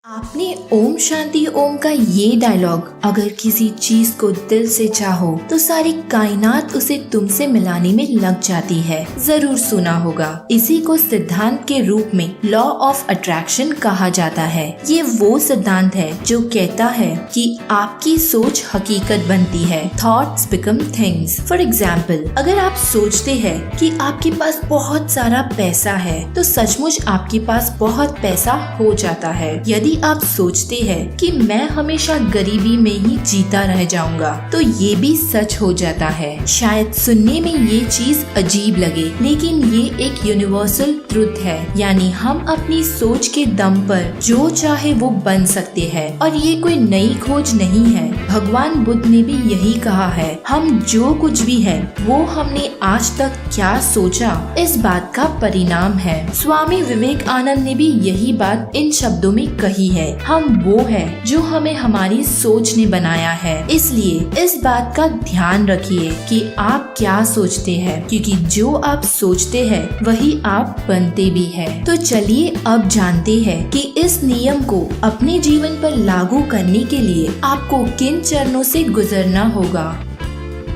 आपने ओम शांति ओम का ये डायलॉग अगर किसी चीज को दिल से चाहो तो सारी कायनात उसे तुमसे मिलाने में लग जाती है, जरूर सुना होगा। इसी को सिद्धांत के रूप में लॉ ऑफ अट्रैक्शन कहा जाता है। ये वो सिद्धांत है जो कहता है कि आपकी सोच हकीकत बनती है। Thoughts become things. For example, अगर आप सोचते हैं कि आपके पास बहुत सारा पैसा है तो सचमुच आपके पास बहुत पैसा हो जाता है। यदि आप सोचते हैं कि मैं हमेशा गरीबी में ही जीता रह जाऊंगा तो ये भी सच हो जाता है। शायद सुनने में ये चीज अजीब लगे, लेकिन ये एक यूनिवर्सल ट्रुथ है। यानी हम अपनी सोच के दम पर जो चाहे वो बन सकते हैं और ये कोई नई खोज नहीं है। भगवान बुद्ध ने भी यही कहा है, हम जो कुछ भी है वो हमने आज तक क्या सोचा इस बात का परिणाम है। स्वामी विवेकानंद ने भी यही बात इन शब्दों में कही है, हम वो है जो हमें हमारी सोच ने बनाया है। इसलिए इस बात का ध्यान रखिए कि आप क्या सोचते हैं, क्योंकि जो आप सोचते हैं वही आप बनते भी हैं। तो चलिए अब जानते हैं कि इस नियम को अपने जीवन पर लागू करने के लिए आपको किन चरणों से गुजरना होगा।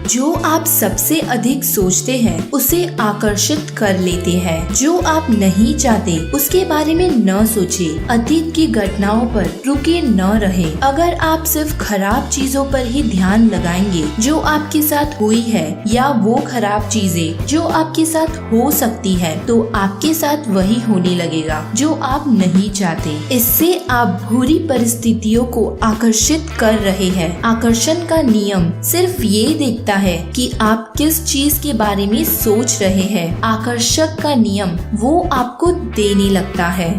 जो आप सबसे अधिक सोचते हैं उसे आकर्षित कर लेते हैं। जो आप नहीं चाहते उसके बारे में न सोचे। अतीत की घटनाओं पर रुके न रहे। अगर आप सिर्फ खराब चीजों पर ही ध्यान लगाएंगे जो आपके साथ हुई है या वो खराब चीजें जो आपके साथ हो सकती है, तो आपके साथ वही होने लगेगा जो आप नहीं चाहते। इससे आप बुरी परिस्थितियों को आकर्षित कर रहे हैं। आकर्षण का नियम सिर्फ ये देखता है कि आप किस चीज के बारे में सोच रहे हैं। आकर्षक का नियम वो आपको देने लगता है।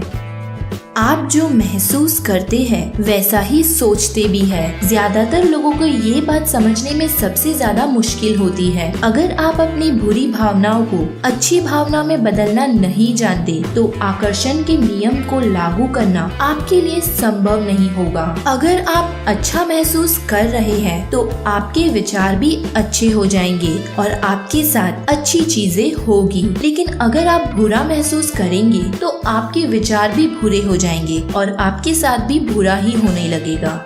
आप जो महसूस करते हैं वैसा ही सोचते भी है। ज्यादातर लोगों को ये बात समझने में सबसे ज्यादा मुश्किल होती है। अगर आप अपनी बुरी भावनाओं को अच्छी भावना में बदलना नहीं जानते तो आकर्षण के नियम को लागू करना आपके लिए संभव नहीं होगा। अगर आप अच्छा महसूस कर रहे हैं तो आपके विचार भी अच्छे हो जाएंगे और आपके साथ अच्छी चीजें होगी। लेकिन अगर आप बुरा महसूस करेंगे तो आपके विचार भी बुरे हो जाएंगे और आपके साथ भी बुरा ही होने लगेगा।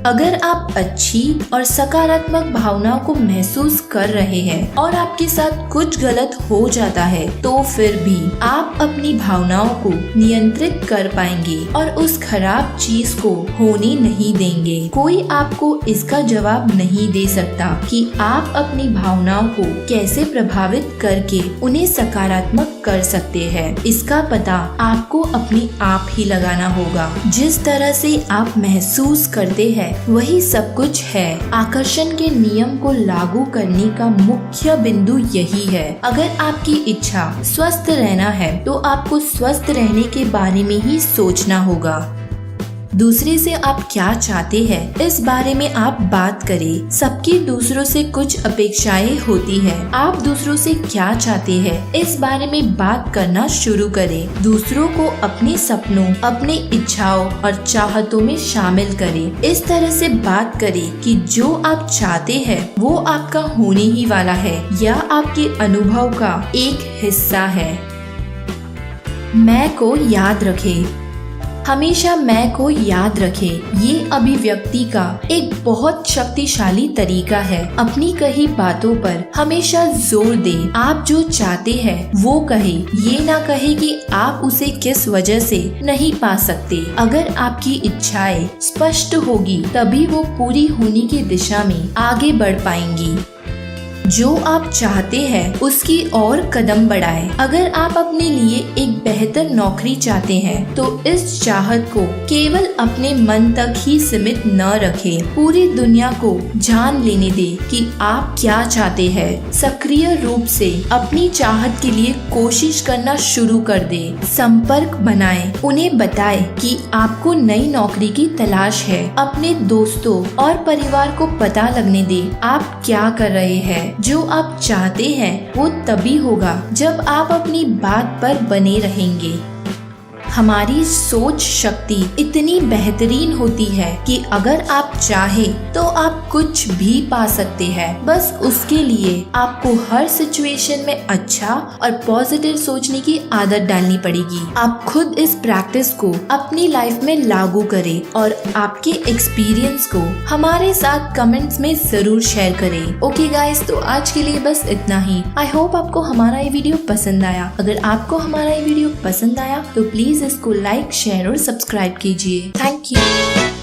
अगर आप अच्छी और सकारात्मक भावनाओं को महसूस कर रहे हैं और आपके साथ कुछ गलत हो जाता है तो फिर भी आप अपनी भावनाओं को नियंत्रित कर पाएंगे और उस खराब चीज को होने नहीं देंगे। कोई आपको इसका जवाब नहीं दे सकता कि आप अपनी भावनाओं को कैसे प्रभावित करके उन्हें सकारात्मक कर सकते हैं। इसका पता आपको अपने आप ही लगाना होगा। जिस तरह से आप महसूस करते हैं वही सब कुछ है। आकर्षण के नियम को लागू करने का मुख्य बिंदु यही है। अगर आपकी इच्छा स्वस्थ रहना है तो आपको स्वस्थ रहने के बारे में ही सोचना होगा। दूसरे से आप क्या चाहते हैं इस बारे में आप बात करें। सबकी दूसरों से कुछ अपेक्षाएं होती है। आप दूसरों से क्या चाहते हैं इस बारे में बात करना शुरू करें। दूसरों को अपने सपनों, अपने इच्छाओं और चाहतों में शामिल करें। इस तरह से बात करें कि जो आप चाहते हैं वो आपका होने ही वाला है या आपके अनुभव का एक हिस्सा है। मैं को याद रखें। हमेशा मैं को याद रखें। ये अभिव्यक्ति का एक बहुत शक्तिशाली तरीका है। अपनी कही बातों पर हमेशा जोर दें। आप जो चाहते हैं वो कहे, ये ना कहे कि आप उसे किस वजह से नहीं पा सकते। अगर आपकी इच्छाएं स्पष्ट होगी तभी वो पूरी होने की दिशा में आगे बढ़ पाएंगी। जो आप चाहते हैं उसकी और कदम बढ़ाएं। अगर आप अपने लिए एक बेहतर नौकरी चाहते हैं तो इस चाहत को केवल अपने मन तक ही सीमित न रखें। पूरी दुनिया को जान लेने दें कि आप क्या चाहते हैं। सक्रिय रूप से अपनी चाहत के लिए कोशिश करना शुरू कर दें। संपर्क बनाएं। उन्हें बताएं कि आपको नई नौकरी की तलाश है। अपने दोस्तों और परिवार को पता लगने दें आप क्या कर रहे हैं। जो आप चाहते हैं वो तभी होगा जब आप अपनी बात पर बने रहेंगे। हमारी सोच शक्ति इतनी बेहतरीन होती है कि अगर आप चाहे तो आप कुछ भी पा सकते हैं। बस उसके लिए आपको हर सिचुएशन में अच्छा और पॉजिटिव सोचने की आदत डालनी पड़ेगी। आप खुद इस प्रैक्टिस को अपनी लाइफ में लागू करें और आपके एक्सपीरियंस को हमारे साथ कमेंट्स में जरूर शेयर करें। ओके गाइस, तो आज के लिए बस इतना ही। आई होप आपको हमारा ये वीडियो पसंद आया। अगर आपको हमारा ये वीडियो पसंद आया तो प्लीज इसको लाइक, शेयर और सब्सक्राइब कीजिए। Thank you.